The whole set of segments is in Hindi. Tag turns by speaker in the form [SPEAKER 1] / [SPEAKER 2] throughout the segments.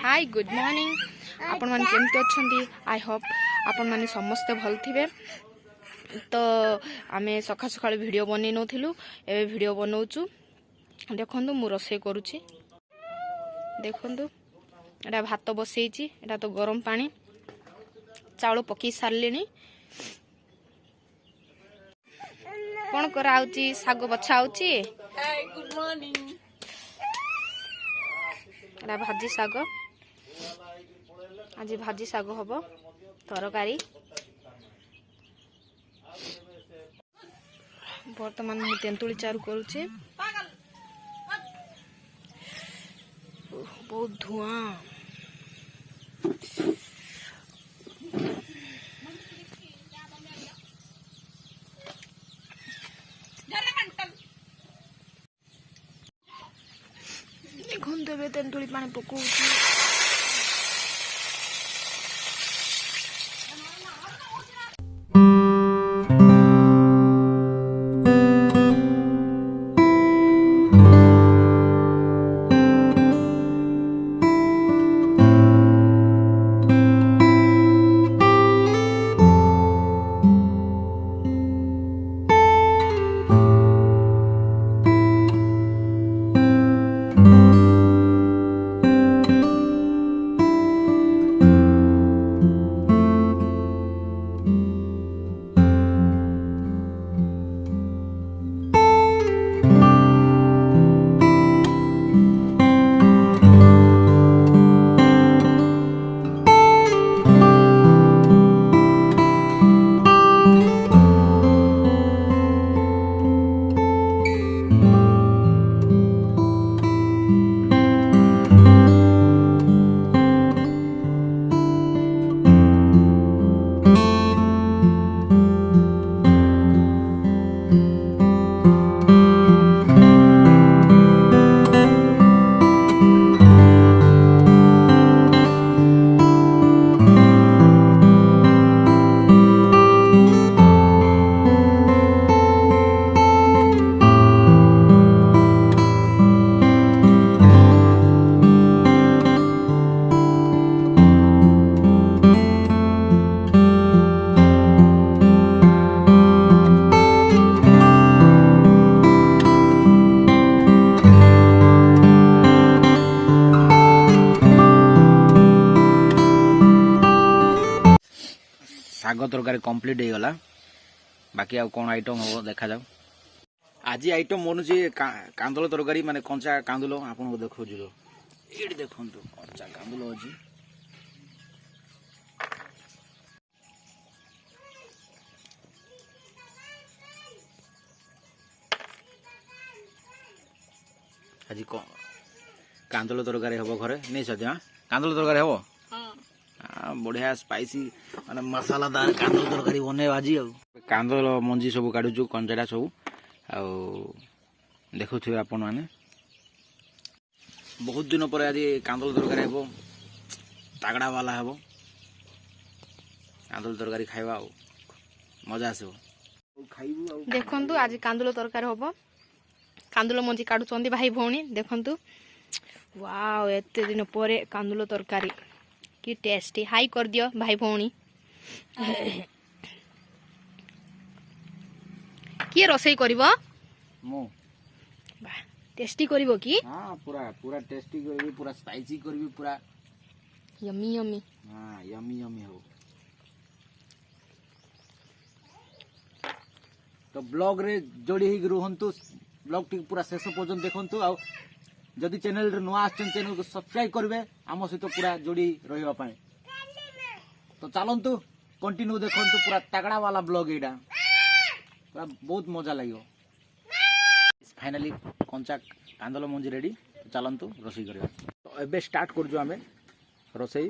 [SPEAKER 1] हाय गुड मॉर्निंग आपण माने केमते अछंती आई होप आपण माने समस्त भल थिबे। तो आमे सखा सखा वीडियो बनै नथिलु एबे वीडियो बनौचु। देखंतु मु रसोई करूची। देखंतु एटा भात बसैची, एटा तो गरम पानी चाउल पकी सारलेनी। कोन कराउची साग बछाउची।
[SPEAKER 2] Hi good morning.
[SPEAKER 1] एटा भाजी साग, आज भाजी साग हबो तरकारी। बर्तमान मु तेंतुली चारु करूची। बहुत धुआं। देखो बे तेंतुली पानी पकाउची।
[SPEAKER 3] साग तरकारी कंप्लीट हो गला। बाकी आ कौन आइटम हम देखा जाओ। आज आइटम बनुची कांदुल तरकारी माने कंचा कांदुल आपन को देखो जुलो एडी देखंतु कंचा कांदुल अछि। आज कांदुल तरकारी हबो घरे नै सद्या कांदुल तरकारी हबो। बढ़िया स्पाइसी माने मसालादार कांदुल तरकारी बने आज। कांदुल मंजी सब काढुचु कंचड़ा सब आ देखुथिबे आपन माने बहुत दिन पर आज कांदुल तरकारी हेबो तागड़ा वाला हेबो। कांदुल तरकारी खाइबा मजा आसो खाइबु।
[SPEAKER 1] देखंतु आज कांदुल तरकारी होबो। कांदुल मंजी काढुचंदी भाई भौणी। देखंतु वाओ एते दिन परे कांदुल तरकारी की टेस्टी। हाई कर दियो भाई भौणी। किए रोसई करिवो
[SPEAKER 3] मो
[SPEAKER 1] बा टेस्टी करिवो की।
[SPEAKER 3] हां पूरा पूरा टेस्टी करबी, पूरा स्पाइसी करबी, पूरा
[SPEAKER 1] यम्मी यम्मी।
[SPEAKER 3] हां यम्मी यम्मी हो। तो ब्लॉग रे जोड़ी ही रहंतु। ब्लॉग टी पूरा शेष पर्यंत देखंतु। आ जदि चैनल रे नुआ आछन चैनल को सब्सक्राइब करबे आम सहित पूरा जोड़ी रहिबा पाए। तो चलंतु कंटिन्यू देखंतु पूरा तगड़ा वाला ब्लॉग एडा पूरा बहुत मजा लागियो। फाइनली कंचा कांदुल मंजी रेडी। तो चलंतु रोसई करबा। तो एबे स्टार्ट करजो हमें रोसई।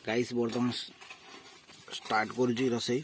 [SPEAKER 3] गाइस बर्तमान स्टार्ट करजी रोसई।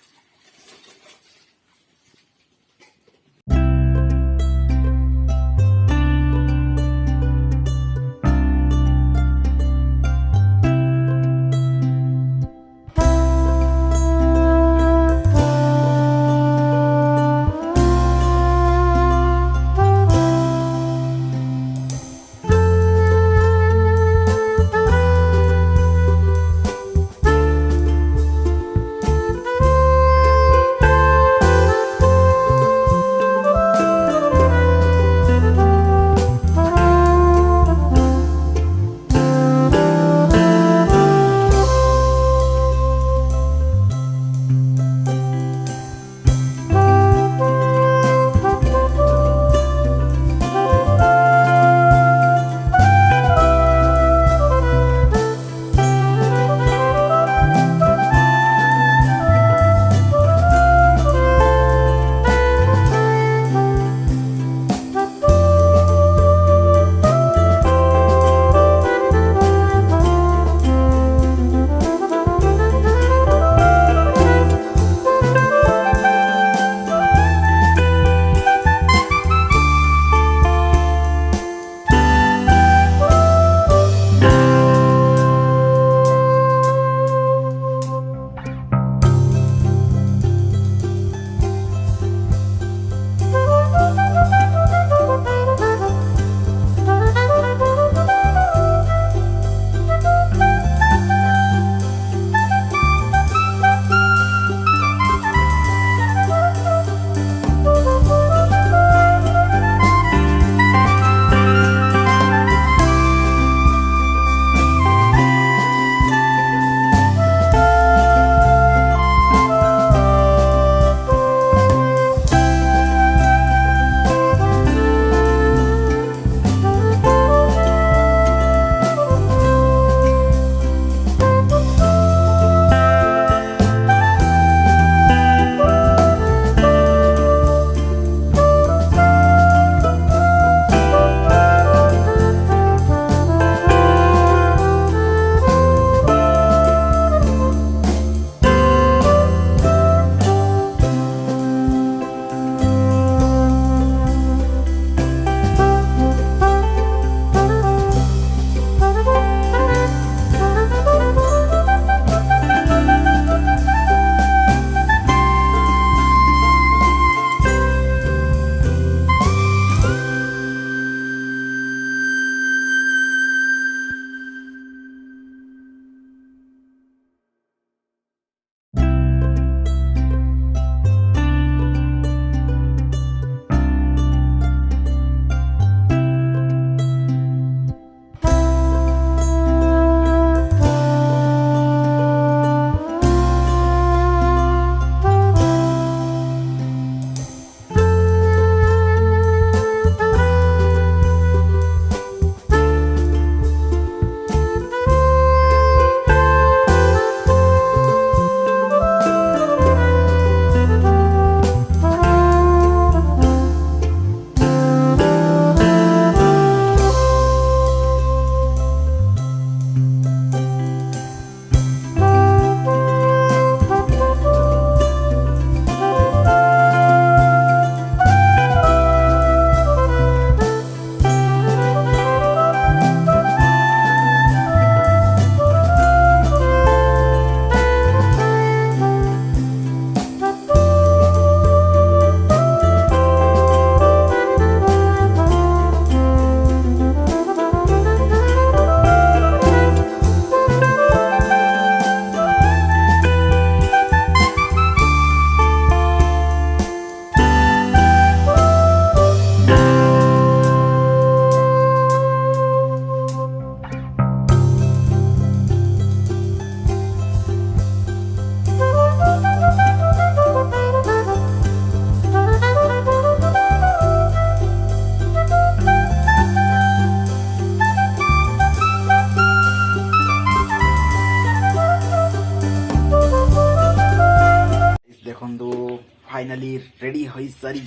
[SPEAKER 3] रेडी हो सारी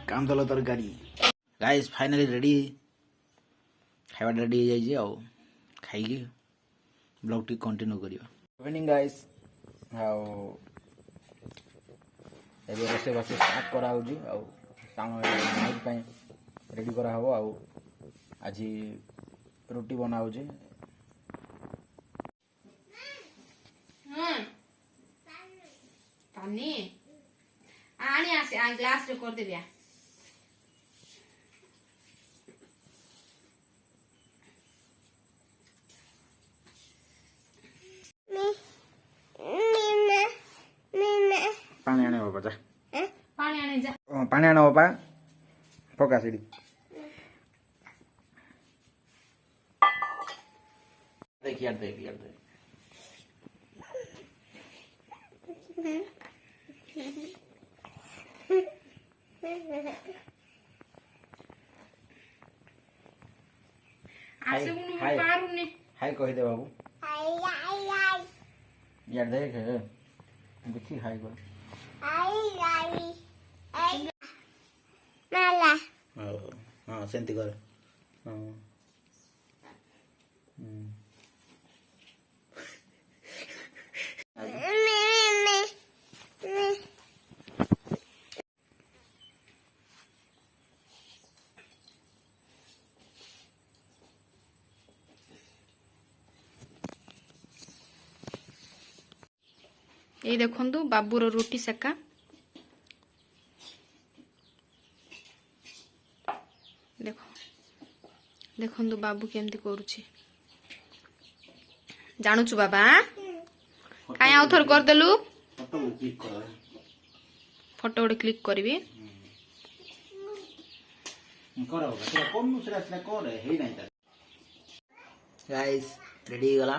[SPEAKER 3] कांदल तरकारी गाइस फाइनली रेडी खाଇବା रेडी हो जाइए आउ खाइकी ब्लॉग टी कंटिन्यू करियो इवनिंग गाइस आउ एबे रोसे बसे स्टार्ट करा होजी आउ साम नाइट पे रेडी करा हो आउ आज रोटी बना होजी
[SPEAKER 1] पानी आनी आसे आ ग्लास रे कर देबिया
[SPEAKER 3] पानी आने बाबा जा
[SPEAKER 1] पानी आने जा
[SPEAKER 3] पानी आने बाबा पका सीडी देख यार
[SPEAKER 1] आसे उनु पारुनी
[SPEAKER 3] हाय कहि दे बाबू यार देख देखी हाय कर हाँ सेंती कर
[SPEAKER 1] ये देखंतु बाबूर रोटी सेका देखो देखंतु बाबू केमती करूची जानूछु बाबा काई आउ थर कर देलु फोटो गोटे क्लिक करबी
[SPEAKER 3] गाइस रेडी गला